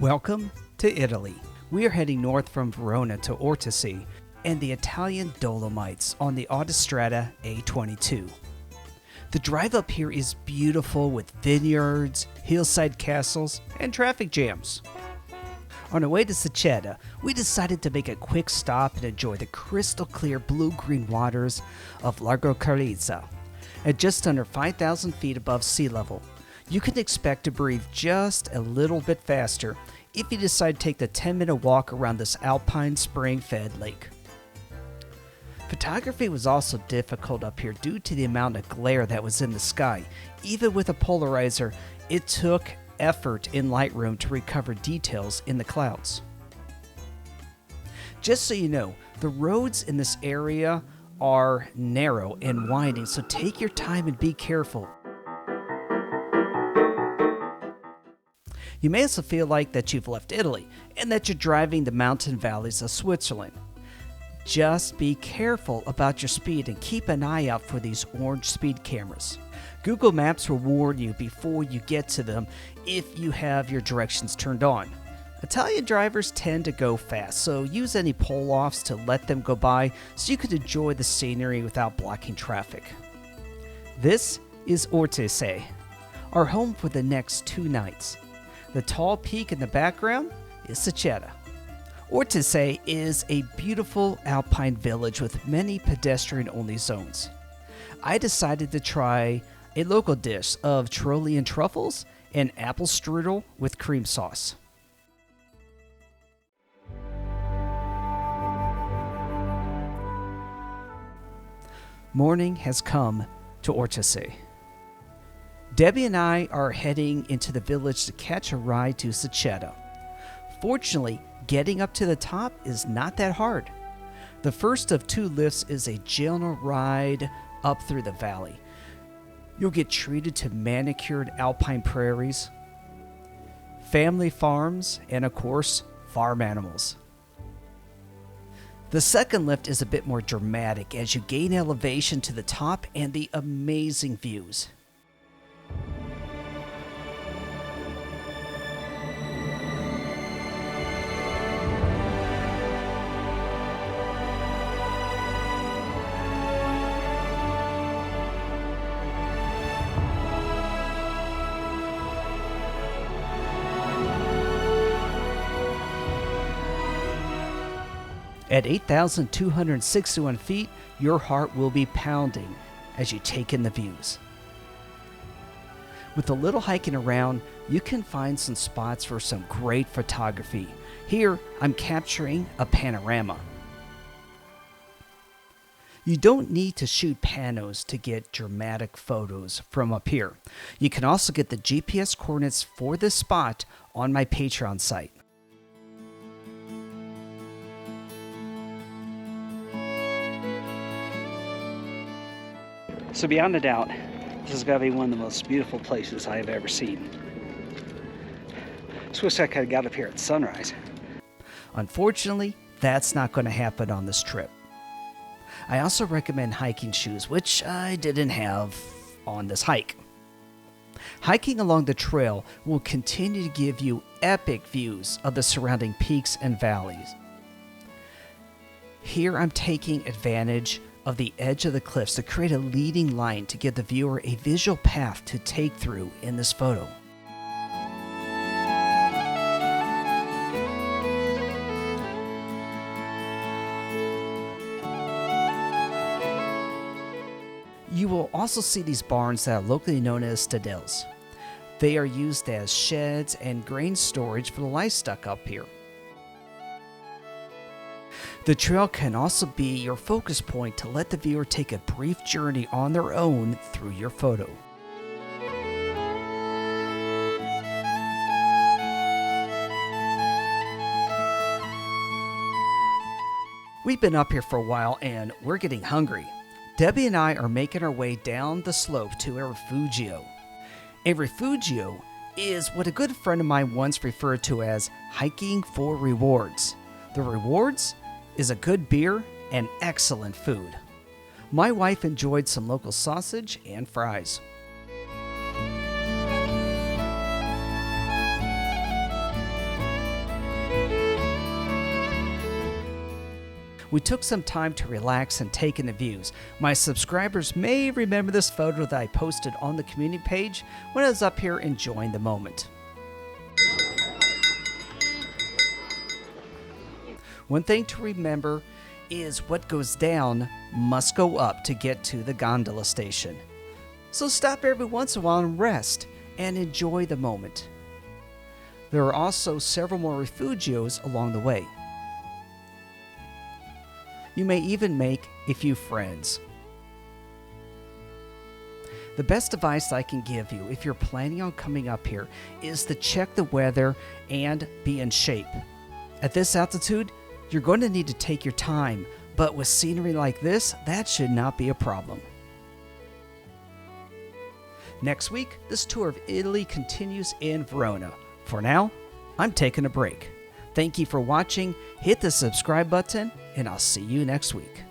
Welcome to Italy. We are heading north from Verona to Ortisei and the Italian Dolomites on the Autostrada A22. The drive up here is beautiful with vineyards, hillside castles, and traffic jams. On our way to Seceda, we decided to make a quick stop and enjoy the crystal clear blue-green waters of Lake Carezza. At just under 5,000 feet above sea level, you can expect to breathe just a little bit faster if you decide to take the 10-minute walk around this alpine spring-fed lake. Photography was also difficult up here due to the amount of glare that was in the sky. Even with a polarizer, it took effort in Lightroom to recover details in the clouds. Just so you know, the roads in this area are narrow and winding, so take your time and be careful. You may also feel like that you've left Italy and that you're driving the mountain valleys of Switzerland. Just be careful about your speed and keep an eye out for these orange speed cameras. Google Maps will warn you before you get to them if you have your directions turned on. Italian drivers tend to go fast, so use any pull-offs to let them go by so you can enjoy the scenery without blocking traffic. This is Ortisei, our home for the next 2 nights. The tall peak in the background is Seceda. Ortisei is a beautiful alpine village with many pedestrian-only zones. I decided to try a local dish of Tyrolean truffles and apple strudel with cream sauce. Morning has come to Ortisei. Debbie and I are heading into the village to catch a ride to Seceda. Fortunately, getting up to the top is not that hard. The first of 2 lifts is a gentle ride up through the valley. You'll get treated to manicured alpine prairies, family farms, and of course, farm animals. The second lift is a bit more dramatic as you gain elevation to the top and the amazing views. At 8,261 feet, your heart will be pounding as you take in the views. With a little hiking around, you can find some spots for some great photography. Here, I'm capturing a panorama. You don't need to shoot panos to get dramatic photos from up here. You can also get the GPS coordinates for this spot on my Patreon site. So beyond a doubt, this has got to be one of the most beautiful places I have ever seen. Just wish I could have got up here at sunrise. Unfortunately, that's not going to happen on this trip. I also recommend hiking shoes, which I didn't have on this hike. Hiking along the trail will continue to give you epic views of the surrounding peaks and valleys. Here I'm taking advantage of the edge of the cliffs to create a leading line to give the viewer a visual path to take through in this photo. You will also see these barns that are locally known as stadels. They are used as sheds and grain storage for the livestock up here. The trail can also be your focus point to let the viewer take a brief journey on their own through your photo. We've been up here for a while and we're getting hungry. Debbie and I are making our way down the slope to a refugio. A refugio is what a good friend of mine once referred to as hiking for rewards. The rewards is a good beer and excellent food. My wife enjoyed some local sausage and fries. We took some time to relax and take in the views. My subscribers may remember this photo that I posted on the community page when I was up here enjoying the moment. One thing to remember is what goes down must go up to get to the gondola station. So stop every once in a while and rest and enjoy the moment. There are also several more refugios along the way. You may even make a few friends. The best advice I can give you if you're planning on coming up here is to check the weather and be in shape. At this altitude, you're going to need to take your time, but with scenery like this, that should not be a problem. Next week, this tour of Italy continues in Verona. For now, I'm taking a break. Thank you for watching. Hit the subscribe button, and I'll see you next week.